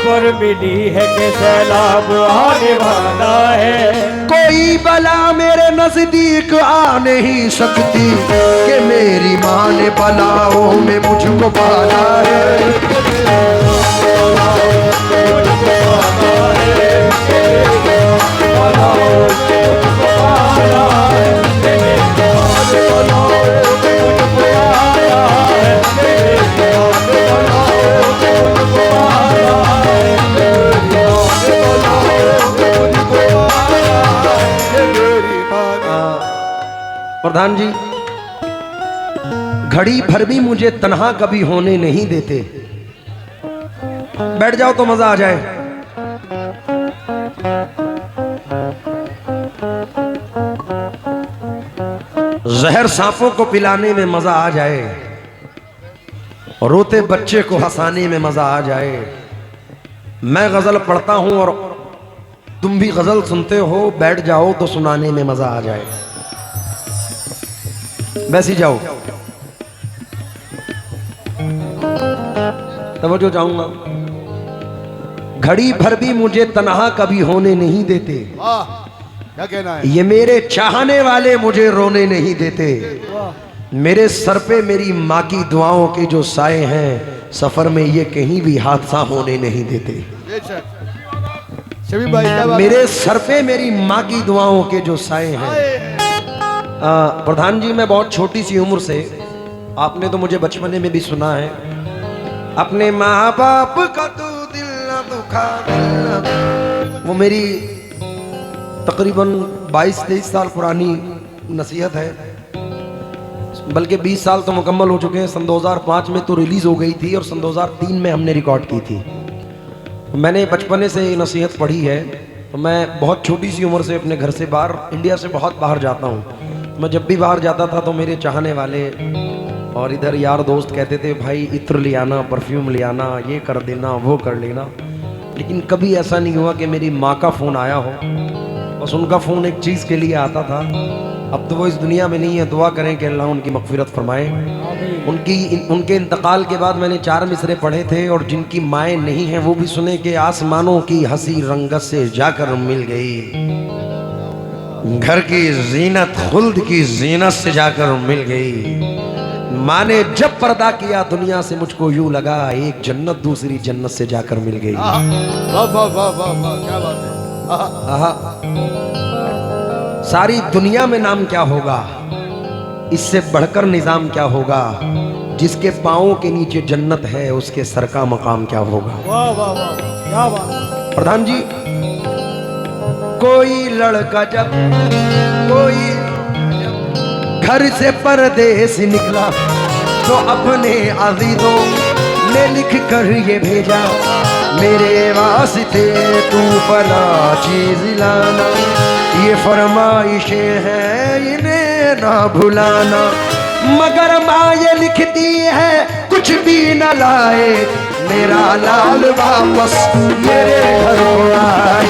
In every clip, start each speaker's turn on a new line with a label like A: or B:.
A: खबर मिली है कि सैलाब आने वाला है।
B: कोई बला मेरे नजदीक आ नहीं सकती कि मेरी माँ ने बलाओं में मुझको पाला है। प्रधान जी, घड़ी भर भी मुझे तन्हा कभी होने नहीं देते। बैठ जाओ तो मजा आ जाए। जहर सांपों को पिलाने में मजा आ जाए, रोते बच्चे को हंसाने में मजा आ जाए। मैं गजल पढ़ता हूं और तुम भी गजल सुनते हो, बैठ जाओ तो सुनाने में मजा आ जाए। बैसी जाओ, तवज्जो चाहूंगा। घड़ी भर भी मुझे तन्हा कभी होने नहीं देते।
C: क्या कहना है?
B: ये मेरे चाहने वाले मुझे रोने नहीं देते। मेरे सर पे मेरी माँ की दुआओं के जो साए हैं, सफर में ये कहीं भी हादसा होने नहीं देते। मेरे सर पे मेरी माँ की दुआओं के जो साए हैं। प्रधान जी, मैं बहुत छोटी सी उम्र से, आपने तो मुझे बचपने में भी सुना है, अपने माँ बाप का तू दिल न दुखा, वो मेरी तकरीबन 22-23 साल पुरानी नसीहत है। बल्कि 20 साल तो मुकम्मल हो चुके हैं। सन 2005 में तो रिलीज हो गई थी और सन 2003 में हमने रिकॉर्ड की थी। मैंने बचपने से ये नसीहत पढ़ी है। तो मैं बहुत छोटी सी उम्र से अपने घर से बाहर, इंडिया से बहुत बाहर जाता हूँ। मैं जब भी बाहर जाता था तो मेरे चाहने वाले और इधर यार दोस्त कहते थे, भाई इत्र ले आना, परफ्यूम ले आना, ये कर देना, वो कर लेना। लेकिन कभी ऐसा नहीं हुआ कि मेरी माँ का फ़ोन आया हो। बस उनका फ़ोन एक चीज़ के लिए आता था। अब तो वो इस दुनिया में नहीं है। दुआ करें कि अल्लाह उनकी मग़फ़िरत फरमाए। उनके इंतकाल के बाद मैंने 4 मिसरे पढ़े थे, और जिनकी माएँ नहीं हैं वो भी सुने कि आसमानों की हंसी रंगत से जाकर मिल गई, घर की जीनत खुल्द की जीनत से जाकर मिल गई। माँ ने जब पर्दा किया दुनिया से मुझको यूं लगा, एक जन्नत दूसरी जन्नत से जाकर मिल गई।
C: वाह वाह वाह वाह वाह, क्या बात है।
B: सारी दुनिया में नाम क्या होगा, इससे बढ़कर निजाम क्या होगा, जिसके पाँवों के नीचे जन्नत है उसके सर का मकाम क्या होगा।
C: वाह वाह वाह, क्या बात।
B: प्रधान जी, कोई लड़का जब कोई घर से परदेस निकला तो अपने अज़ीज़ों ने लिख कर ये भेजा, मेरे वास्ते तू फला चीज लाना, ये फरमाइशें हैं इन्हें ना भुलाना। मगर माँ ये लिखती है कुछ भी न लाए, मेरा लाल वापस मेरे घर को आए।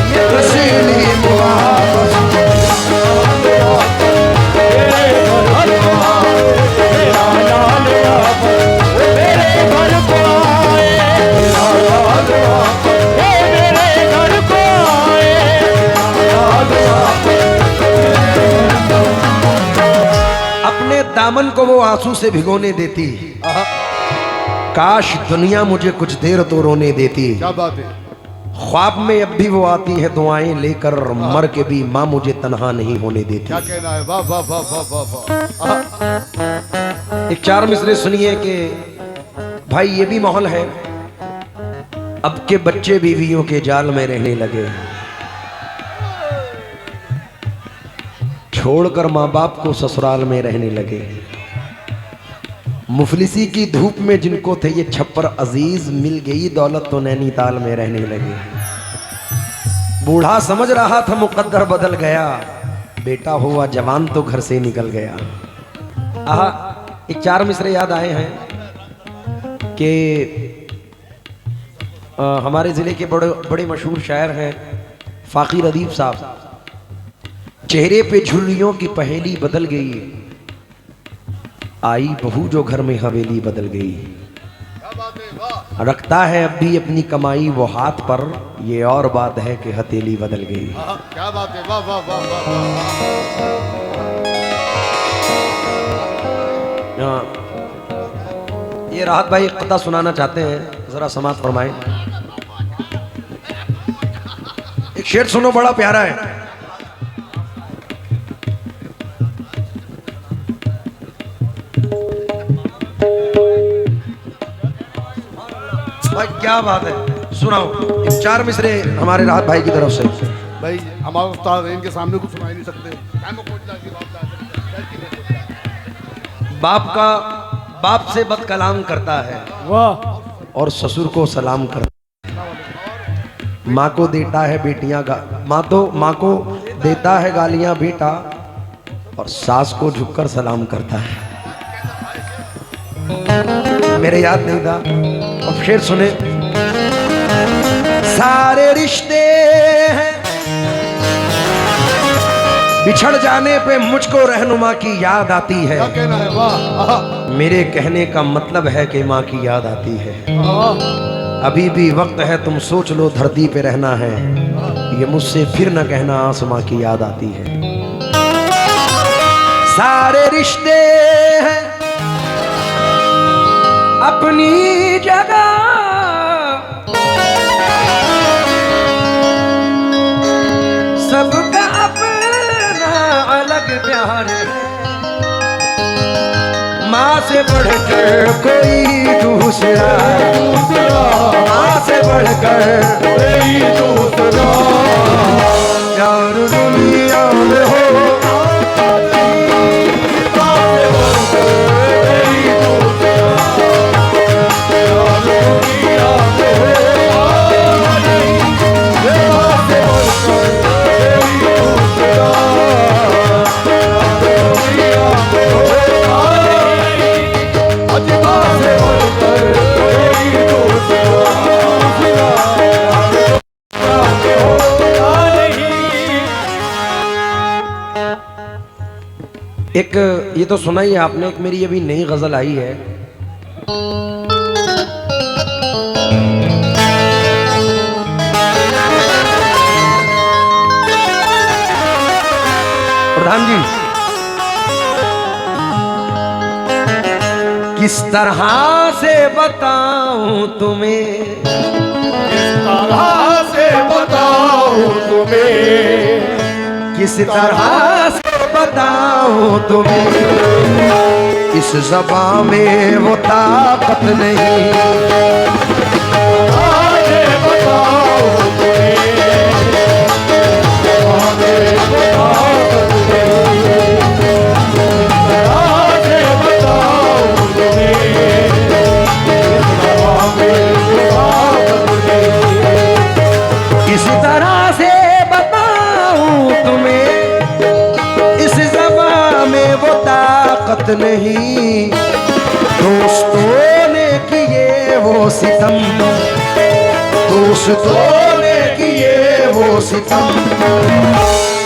B: ये रसीली मुहाबत दामन को वो आंसू से भिगोने देती, काश दुनिया मुझे कुछ देर तो रोने देती।
C: क्या बात है।
B: ख्वाब में अब भी वो आती है दुआएं लेकर, मर के भी माँ मुझे तन्हा नहीं होने देती।
C: क्या कहना है। वाह वाह वाह वाह वाह वाह।
B: एक 4 मिसरे सुनिए कि भाई ये भी माहौल है, अब के बच्चे बीवियों के जाल में रहने लगे, छोड़कर माँ बाप को ससुराल में रहने लगे। मुफलिसी की धूप में जिनको थे ये छप्पर अजीज, मिल गई दौलत तो नैनीताल में रहने लगे। बूढ़ा समझ रहा था मुकद्दर बदल गया, बेटा हुआ जवान तो घर से निकल गया। एक 4 मिसरे याद आए हैं कि हमारे ज़िले के बड़े मशहूर शायर हैं फ़ाक़िर अदीब साहब। चेहरे पे झुर्रियों की पहेली बदल गई, आई बहू जो घर में हवेली बदल गई।
C: क्या बात है, वाह।
B: रखता है अब भी अपनी कमाई वो हाथ पर, ये और बात है कि हथेली बदल गई।
C: क्या बात है, वाह वाह वाह वाह वाह।
B: हाँ, ये राहत भाई एक कथा सुनाना चाहते हैं, जरा समाप्त फरमाएं। एक शेर सुनो, बड़ा प्यारा है। भाई क्या बात है, सुनाओ। एक 4 मिसरे हमारे राहत भाई की तरफ से।
C: भाई हमारे उस्ताद हैं, इनके सामने कुछ सुना ही नहीं सकते।
B: बाप से बद कलाम करता है
A: वाह।
B: और ससुर को सलाम करता है। माँ को देता है बेटियां माँ को देता है गालियां बेटा, और सास को झुककर सलाम करता है। मेरे याद नहीं था, अब शेर सुने। सारे रिश्ते हैं बिछड़ जाने पे मुझको रहनुमा की याद आती है।
C: क्या कहना है, वाह।
B: मेरे कहने का मतलब है कि माँ की याद आती है। अभी भी वक्त है, तुम सोच लो धरती पे रहना है, ये मुझसे फिर न कहना आसमां की याद आती है। सारे रिश्ते हैं अपनी जगह, सबका अपना अलग प्यार है। माँ से बढ़कर कोई दूसरा, माँ से बढ़कर कोई दूसरा यार दुनिया में हो। एक ये तो सुना ही है आपने, एक मेरी अभी नई गजल आई है। प्रधान जी, किस तरह से बताऊं तुम्हें,
A: किस तरह से बताऊं तुम्हें,
B: किस तरह से बताऊं तुम्हें, इस ज़बां में वो ताकत नहीं।
A: आगे बताओ तुम्हें, आगे बताओ तुम्हें, आगे बताओ तुम्हें, आगे बताओ तुम्हें।
B: किस तरह से बताऊं तुम्हें, इस ज़बां में वो ताकत नहीं। दोस्तों ने किए वो सितम, दोस्तों ने किए वो सितम,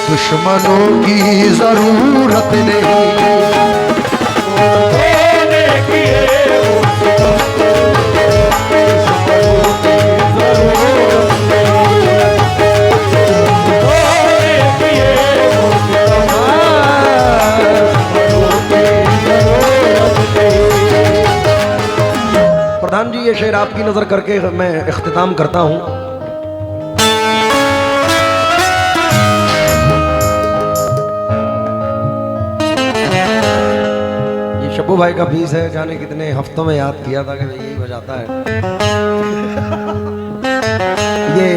B: दुश्मनों की जरूरत नहीं।
A: मैंने किए वो सितम, दुश्मनों की जरूरत नहीं। मैंने किए वो सितम, दुश्मनों की जरूरत नहीं।
B: प्रधान जी, ये शेर आपकी नजर करके मैं इख्तिताम करता हूं। ये शब्बू भाई का पीस है, जाने कितने हफ्तों में याद किया था कि भाई यही बजाता है। ये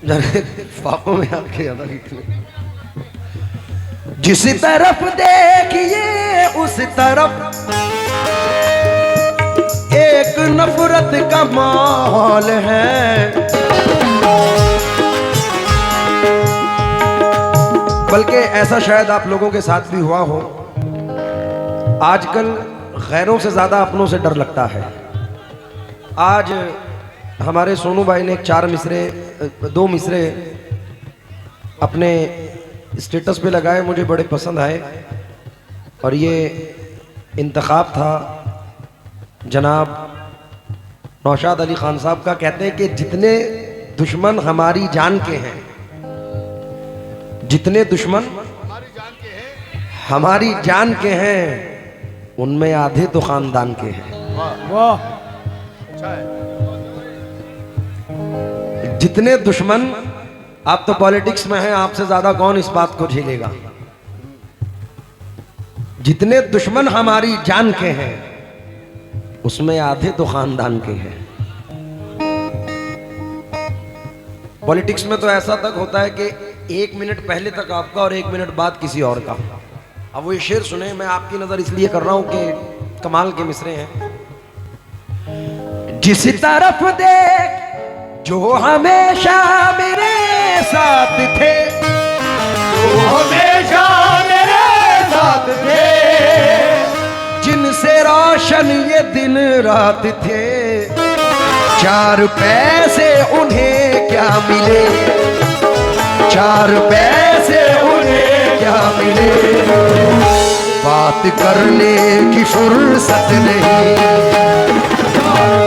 B: जाने पापों में याद किया था कितने। जिस तरफ देखिए उस तरफ एक नफरत का माहौल है। बल्कि ऐसा शायद आप लोगों के साथ भी हुआ हो, आजकल गैरों से ज्यादा अपनों से डर लगता है। आज हमारे सोनू भाई ने 2 मिसरे अपने स्टेटस पे लगाए, मुझे बड़े पसंद आए। और ये इंतखाब था जनाब नौशाद अली खान साहब का। कहते हैं कि जितने दुश्मन हमारी जान के हैं, जितने दुश्मन
C: हमारी जान के हैं,
B: हमारी जान के हैं, उनमें आधे तो खानदान के हैं।
C: वाह अच्छा है।
B: जितने दुश्मन, आप तो पॉलिटिक्स में हैं, आपसे ज्यादा कौन इस बात को झेलेगा। जितने दुश्मन हमारी जान के हैं, उसमें आधे तो खानदान के हैं। पॉलिटिक्स में तो ऐसा तक होता है कि 1 मिनट पहले तक आपका और 1 मिनट बाद किसी और का। अब वो ये शेर सुने, मैं आपकी नजर इसलिए कर रहा हूं कि कमाल के मिसरे हैं। जिस तरफ देख जो हमेशा मेरे साथ थे,
A: जो हमेशा मेरे साथ थे,
B: जिनसे रोशन ये दिन रात थे, 4 पैसे उन्हें क्या मिले, 4 पैसे उन्हें क्या मिले, बात करने की फुर्सत नहीं,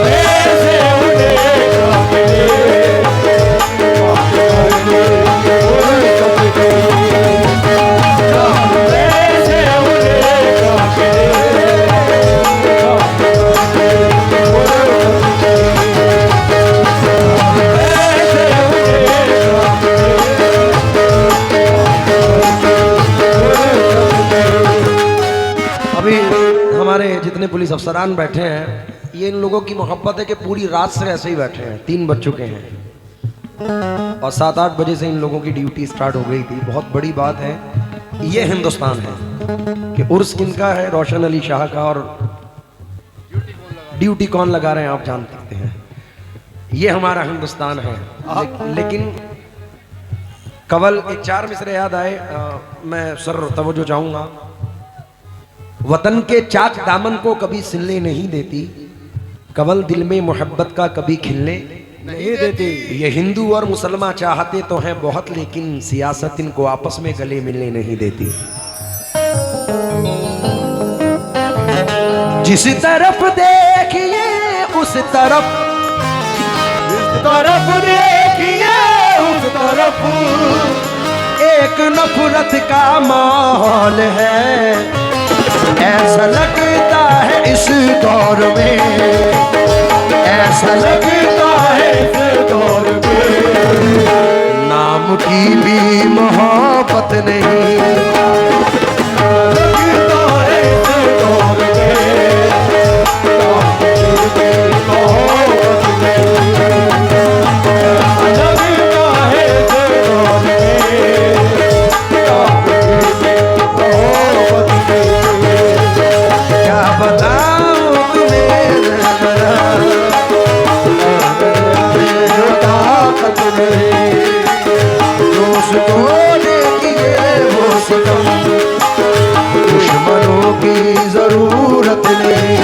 A: पैसे उन्हें क्या मिले, बात करने की फुर्सत नहीं, पैसे उन्हें क्या मिले, बात करने की फुर्सत नहीं, पैसे उन्हें क्या मिले।
B: अभी हमारे जितने पुलिस अफसरान बैठे हैं, ये इन लोगों की मोहब्बत है कि पूरी रात से ऐसे ही बैठे हैं। 3 बज चुके हैं और 7-8 बजे से इन लोगों की ड्यूटी स्टार्ट हो गई थी। बहुत बड़ी बात है, ये हिंदुस्तान है कि उर्स किनका है, रोशन अली शाह का, और ड्यूटी कौन लगा रहे हैं आप जान सकते हैं। ये हमारा हिंदुस्तान है। लेकिन कवल एक 4 मिसरे याद आए, मैं सर तवज्जो चाहूंगा। वतन के चाक दामन को कभी सिलने नहीं देती, कवल दिल में मोहब्बत का कभी खिलने
A: नहीं देती।
B: ये हिंदू और मुसलमान चाहते तो हैं बहुत, लेकिन सियासत इनको आपस में गले मिलने नहीं देती। जिस तरफ देखिए उस तरफ,
A: जिस तरफ देखिए उस तरफ
B: एक नफरत का माहौल है। ऐसा लगता है इस दौर में, ऐसा लगता है
A: इस दौर में
B: नाम की भी मोहब्बत नहीं,
A: लगता है इस दौर में नाम की भी मोहब्बत नहीं, लगता है इस दौर में नाम की भी मोहब्बत नहीं।
B: क्या बताऊं तुम्हें
A: ताकत नहीं,
B: दोस्त तोड़ने की ये वो सितम, दुश्मनों की जरूरत नहीं,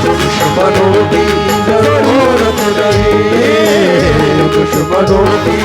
B: दुश्मनों की जरूरत नहीं, दुश्मनों की